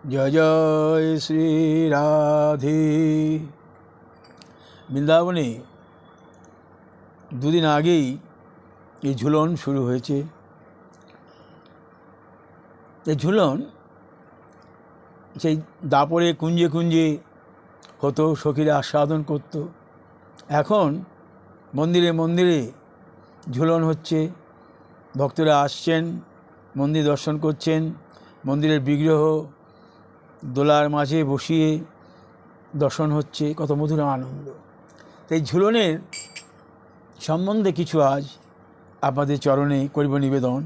জয় জয় শ্রী রাধে। বৃন্দাবনে দুদিন আগেই এই ঝুলন শুরু হয়েছে। এই ঝুলন সেই দাপরে কুঞ্জে কুঞ্জে হতো, সখীরা আস্বাদন করত। এখন মন্দিরে মন্দিরে ঝুলন হচ্ছে, ভক্তরা আসছেন, মন্দির দর্শন করছেন, মন্দিরের বিগ্রহ দোলার মাঝে বসিয়ে দর্শন হচ্ছে, কত মধুর আনন্দ। এই ঝুলনের সম্বন্ধে কিছু আজ আপনাদের চরণে করিব নিবেদন।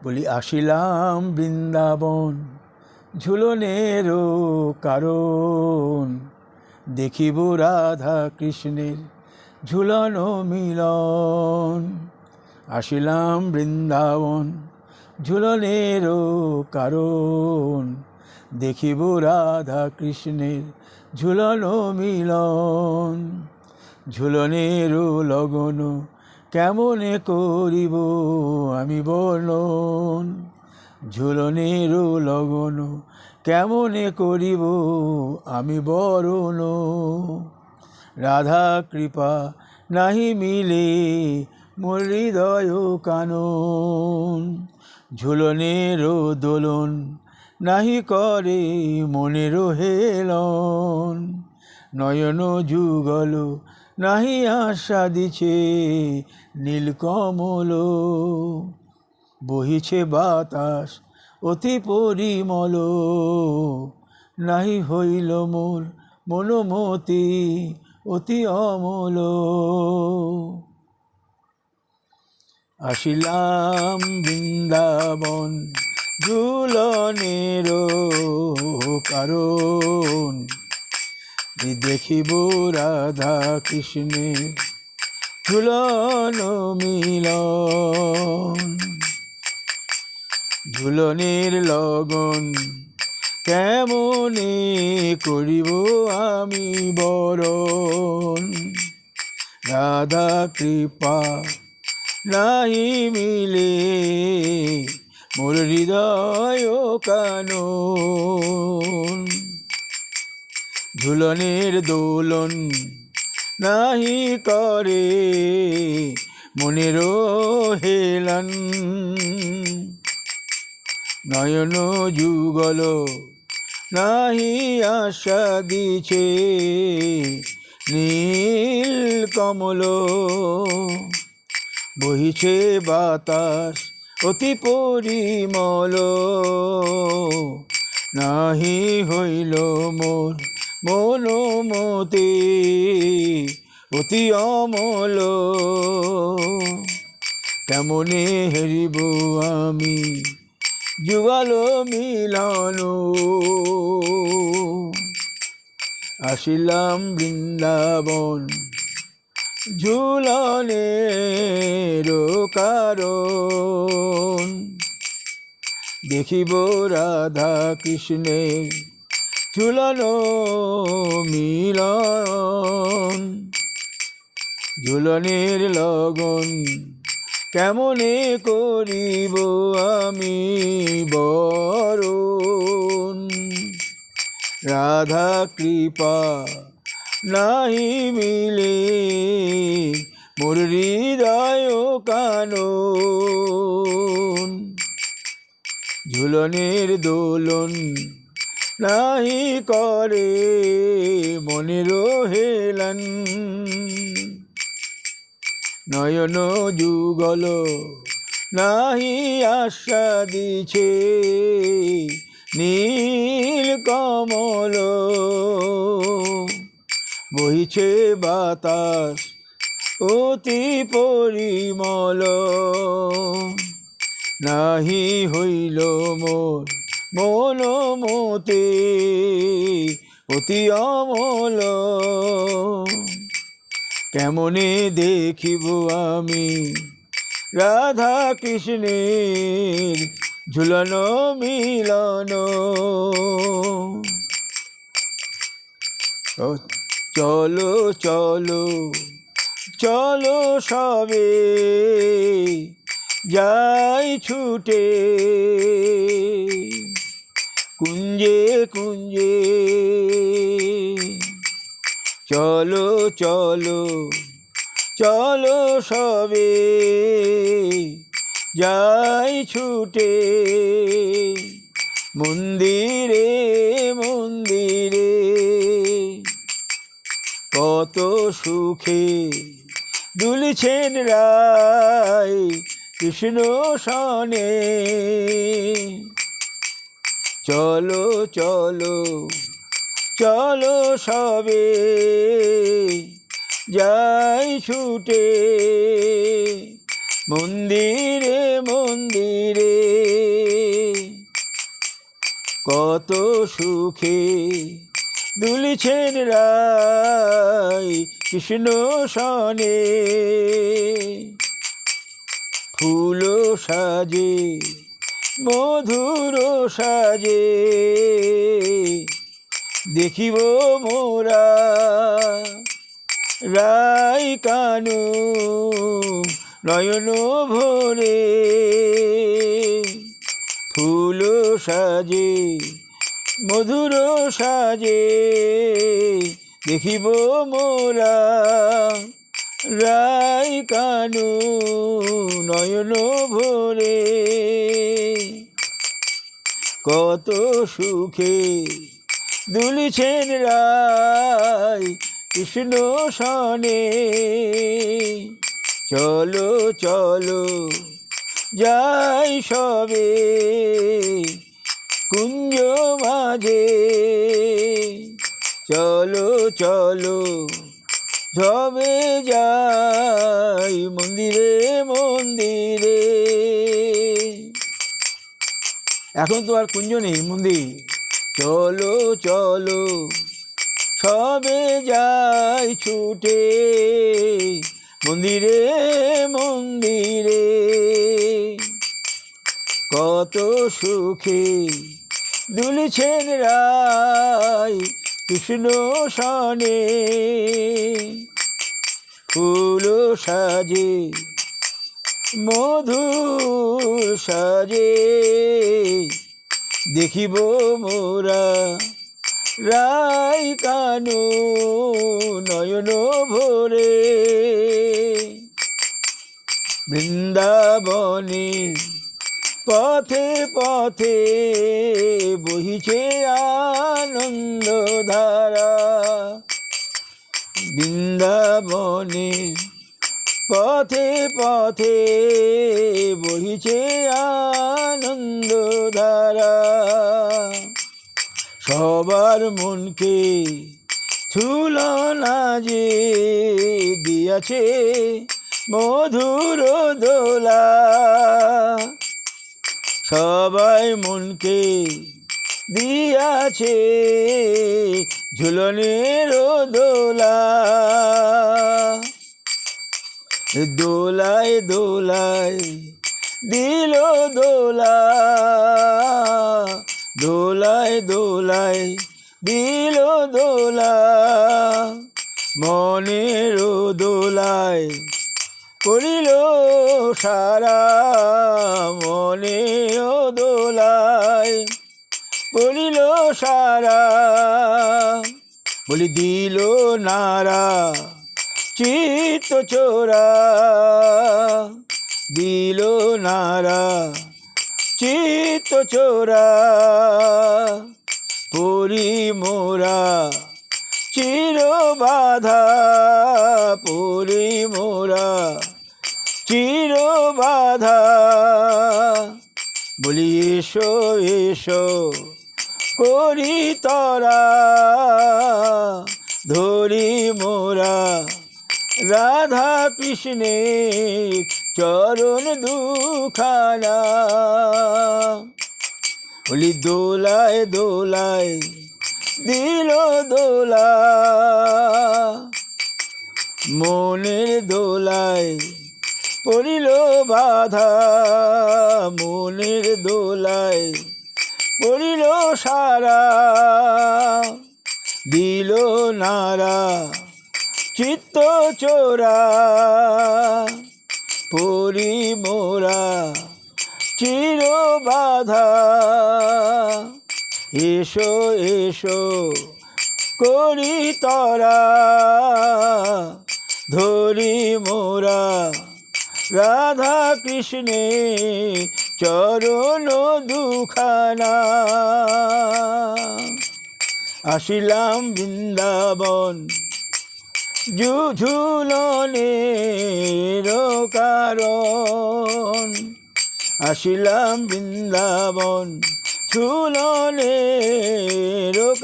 বলি, আসিলাম বৃন্দাবন ঝুলনেরও কারণ, দেখিব রাধা কৃষ্ণের ঝুলন মিলন। আসিলাম বৃন্দাবন ঝুলনেরও কারণ, দেখিব রাধা কৃষ্ণের ঝুলন মিলন। ঝুলনেরও লগন কেমনে করিব আমি বর্ণন, ঝুলনেরও লগন কেমনে করিব আমি বরণ। রাধা কৃপা নাহি মিলে মোর হৃদয় কানন, ঝুলনেরও দোলন নাহি করে মনের হেলন। নয়ন যুগল নাহি আশা দিছে নীলকমল, বহিছে বাতাস অতি পরিমল। নাহি হইল মোর মনোমতি অতি অমল। আসিলাম বৃন্দাবন ঝুলনেরও কারণ, দেখিব রাধা কৃষ্ণের ঝুলন মিলন। ঝুলনের লগন কেমনে করিব আমি বরণ, রাধা কৃপা নাহি মিলে মোর হৃদয় কানন। ঝুলনের দোলন নাহি করে মনের হেলন। নয়ন যুগল নাহি আশা দিছে নীল কমল, বহিছে বাতাস অতি পরিমল। নাহি হইল মোর মনোমতি অতি অমল। কেমনে হেরিব আমি যুগল মিলন। আসিলাম বৃন্দাবন ঝুলনেরও কারণ, দেখিব রাধা কৃষ্ণের ঝুলন মিলন। ঝুলনের লগন কেমনে করিব আমি বরণ, রাধা কৃপা নাহি মিলে মোর হৃদয় কানন। ঝুলনের দোলন নাহি করে মনের হেলন। নয়ন যুগল নাহি আশা দিছে নীল কমল, বহিছে বাতাস অতি পরিমল। নাহি হইল মোর মনোমতি অতি অমল। কেমনে দেখিব আমি রাধা কৃষ্ণের ঝুলন মিলন। চলো চলো চলো সবে যাই ছুটে, কুঞ্জে। চলো চলো চলো সবে যাই ছুটে মন্দিরে মন্দিরে। কত সুখে দুলছেন রায় কৃষ্ণ সনে। চলো চলো চলো সবে যাই ছুটে মন্দিরে মন্দিরে। কত সুখে দুলছেন রায় কৃষ্ণ সনে। ফুল সাজে মধুর সাজে দেখিব মোরা রায় কানু নয়ন ভরে। ফুল সাজে মধুর সাজে দেখিব মোরা রায় কানু নয়ন ভরে। কত সুখে দুলছেন রায় কৃষ্ণ সনে। চলো চলো যাই সবে কুঞ্জ মাঝে। চলো চলো সবে যাই মন্দিরে মন্দিরে। এখন তো আর কুঞ্জ নেই, মন্দির। চলো চলো সবে যাই ছুটে মন্দিরে মন্দিরে। কত সুখে দুলছেন রায় কৃষ্ণ সনে। ফুল সাজে মধুর সাজে দেখিব মোরা রায় কানু নয়ন ভরে। বৃন্দাবনের পথে পথে বহিছে আনন্দ ধারা। বৃন্দাবনের পথে পথে বহিছে আনন্দ ধারা। সবার মনকে ছুলনা যে দিয়াছে মধুর দোলা। সবাই মনকে দিয়াছে ঝুলনের দোলা। দোলায় দোলায় দিল দোলা। দোলায় দোলায় দিল দোলা। মনের দোলায় করিল সারা। মনে দোলায় করিল সারা। বলি দিল নারা চিত্ত চোরা। দিল নারা চিত্ত চোরা। পরি মোরা চির বাধা। পরি মোরা চির বাধা। বলি এসো এসো করি তরা। ধরি মোরা রাধা কৃষ্ণের চরণ দুখানা। বলি দোলায় দোলায় দিল দোলা। মনের দোলায় পড়িল বাধা। মনের দোলায় পড়িল সারা। দিল নারা চিত্ত চোরা। পরি মোরা চির বাধা। এসো এসো করি তরা ধরি মোরা রাধা কৃষ্ণে চরণ দুখানা। আসিলাম বৃন্দাবন ঝুলনের কারণ, আসিলাম বৃন্দাবন ঝুলনের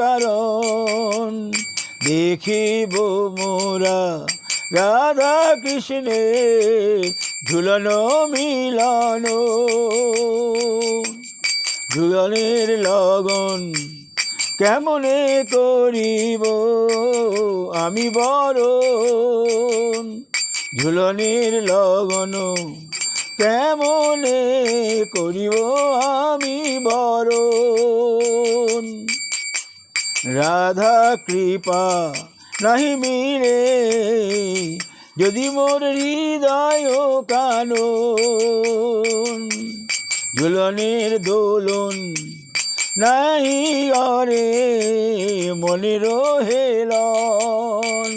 কারণ। দেখিব মোরা রাধা কৃষ্ণে ঝুলন মিলন, ঝুলনের লগন কেমনে করিব আমি বরণ, ঝুলনের লগন কেমনে করিব আমি বরণ। রাধা কৃপা নাহি মিলে যদি মোর হৃদয় কানন, ঝুলনের দোলন নাহি অরে মনের হেলন,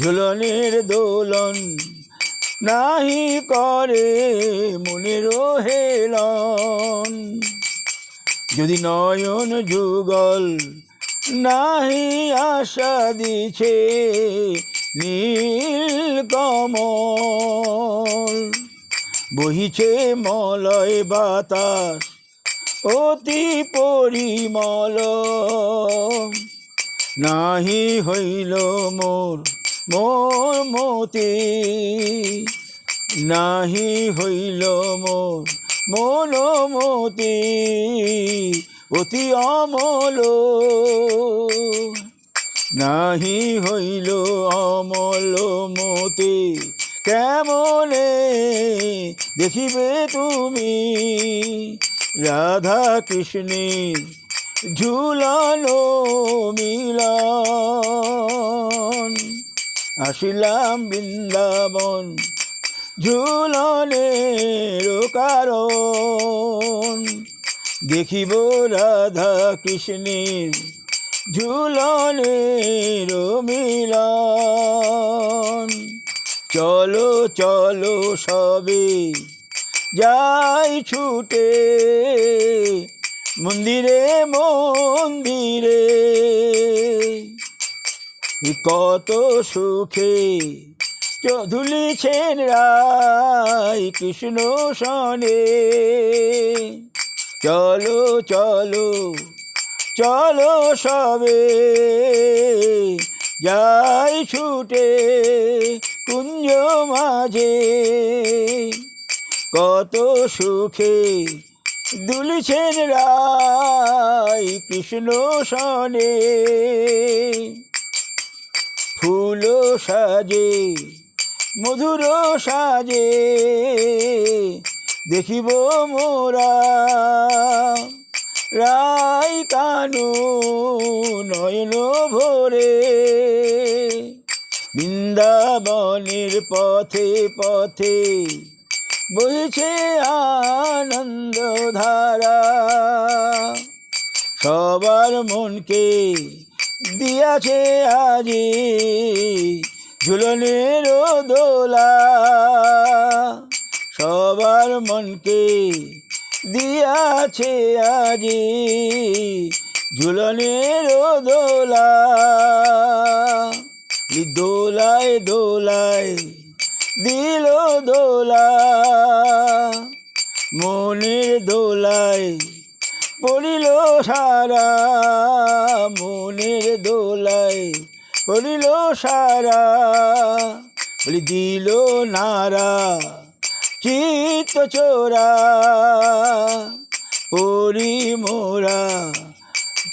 ঝুলনের দোলন নাহি করে মনের হেলন। যদি নয়ন যুগল নাহি আশা দিছে নীল কমল, বহিছে মলয় বাতাস অতি পরিমল। নাহি হইল মোর মোর মতি, নাহি হইল মোর মনোমতি অতি অমল, নাহি হইল অমল মতি কেমনে দেখিবে তুমি রাধা কৃষ্ণে ঝুলানো মিলন। আসিলাম বৃন্দাবন ঝুলনের কারণ, দেখিব রাধা কৃষ্ণের ঝুলনের মিলন। চলো চলো সবে যাই ছুটে মন্দিরে মন্দিরে, কত সুখে ধুলিছেন রায় কৃষ্ণ সনে। চলো চলো চলো সবে যাই ছুটে কুঞ্জ মাঝে, কত সুখে দুলছেন রায় কৃষ্ণ সনে। ফুল সাজে মধুর সাজে দেখিব মোরা রায় কানু নয়ন ভরে। বৃন্দাবনের পথে পথে বইছে আনন্দ ধারা, সবার মনকে দিয়াছে আজি ঝুলনের দোলা, সবার মনকে দিয়াছে আজি ঝুলনের দোলা। দোলায় দোলায় দিল দোলা, মনের দোলায় পড়িল সারা, মনের দোলায় পড়িল সারা। বলি দিল নারা চিত্ত চোরা, পরি মোরা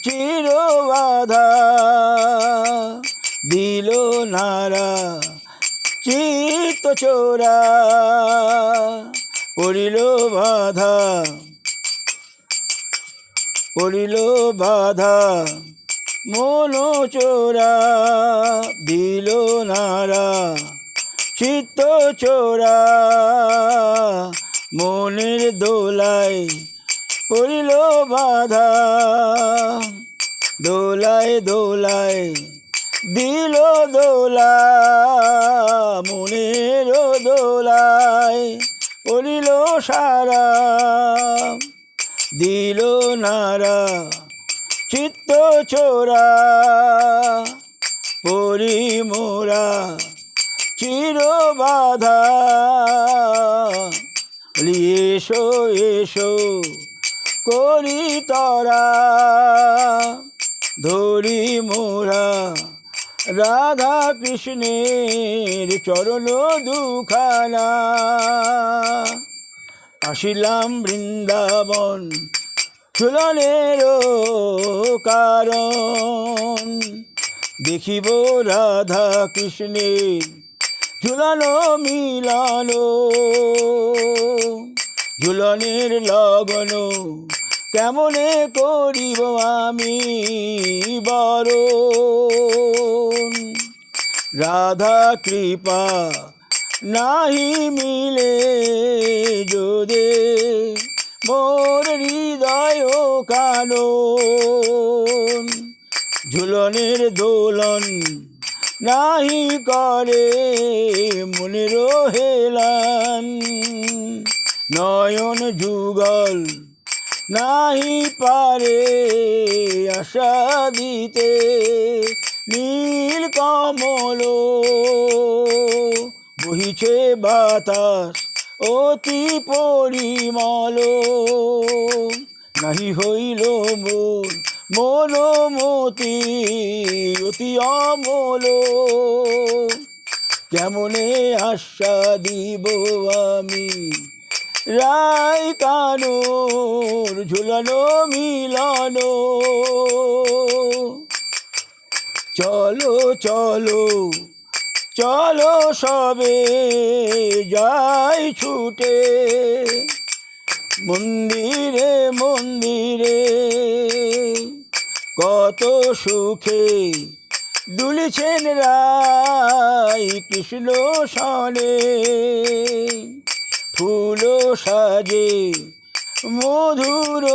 চির বাধা। দিল নারা চিত্ত চোরা, পড়িল বাধা পড়িল বাধা মন চোরা। দিল নারা চিত্ত চোরা, মনের দোলায় পড়িল বাধা দোলায় দোলায় দিল দোলা মনের দোলায় পড়িল সারা দিল নারা চিত্ত চোরা পরি মোরা চির বাধা এসো এসো করি তরা ধরি মোরা রাধা কৃষ্ণের চরণ দুখানা আসিলাম বৃন্দাবন ঝুলনের কারণ দেখিব রাধা কৃষ্ণের ঝুলানো মিলানো ঝুলনের লগন কেমনে করিব আমি বরণ রাধা কৃপা নাহি মিলে যদি মোর হৃদয় কানন ঝুলনের দোলন নাহি করে মনের হেলান নয়ন যুগল নাহি পারে আশা দিতে নীল কমল বহিছে বাতাস অতি পরিমল নাহি হইল মোর মনোমতি অতি অমল কেমনে আশা দিব আমি রায় কানুর ঝুলানো মিলানো চলো চলো চলো সবে যাই ছুটে মন্দিরে মন্দিরে কত সুখে দুলিছেন রাই কৃষ্ণ সনে ফুল সাজে মধুর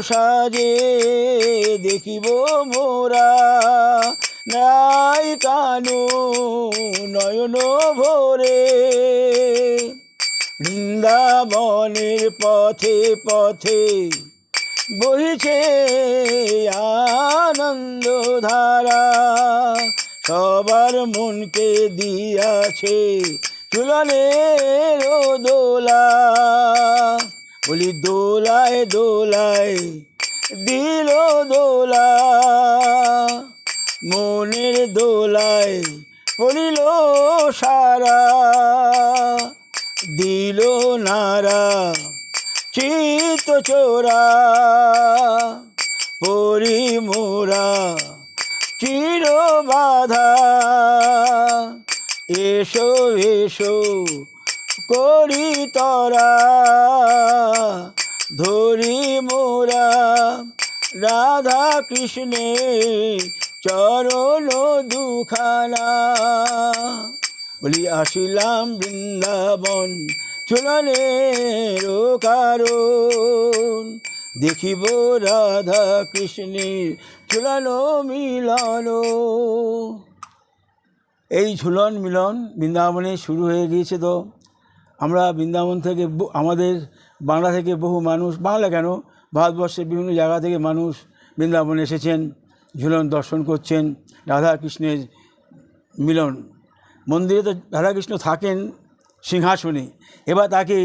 সাজে দেখিব মোরা নাই কানু নয়ন ভরে বৃন্দাবনের পথে পথে বহিছে আনন্দ ধারা সবার মনকে দিয়াছে ঝুলনের দোলা বলি দোলায় দোলায় দিল দোলা মনের দোলায় পড়িল সারা দিল নারা চিত চোরা পরি মোরা চির বাধা এসো এসো করি তরা ধরি মোরা রাধা কৃষ্ণের চরণ দুখানা বলি আসিলাম বৃন্দাবন ঝুলনের কারণ দেখিব রাধা কৃষ্ণের ঝুলানো মিলানো এই ঝুলন মিলন বৃন্দাবনে শুরু হয়ে গিয়েছে। তো আমরা বৃন্দাবন থেকে আমাদের বাংলা থেকে বহু মানুষ, বাংলা কেন ভারতবর্ষের বিভিন্ন জায়গা থেকে মানুষ বৃন্দাবনে এসেছেন, ঝুলন দর্শন করছেন। রাধা কৃষ্ণের মিলন মন্দিরে তো রাধাকৃষ্ণ থাকেন সিংহাসনে, এবার তাকে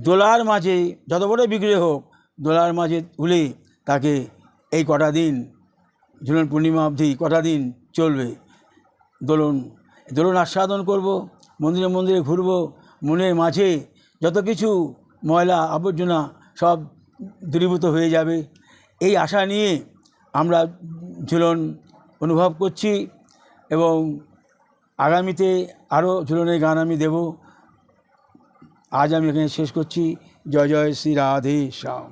দোলার মাঝে যত বড় বিগ্রহ হোক দোলার মাঝে তুলে তাকে এই কটা দিন ঝুলন পূর্ণিমা অবধি কটা দিন চলবে দোলন দোলন আস্বাদন করব, মন্দিরে মন্দিরে ঘুরব, মনের মাঝে যত কিছু ময়লা আবর্জনা সব দূরীভূত হয়ে যাবে এই আশা নিয়ে আমরা ঝুলন অনুভব করছি। এবং আগামীতে আরও ঝুলনের গান আমি দেব। আজ আমি এখানে শেষ করছি। জয় জয় শ্রী রাধে শ্যাম।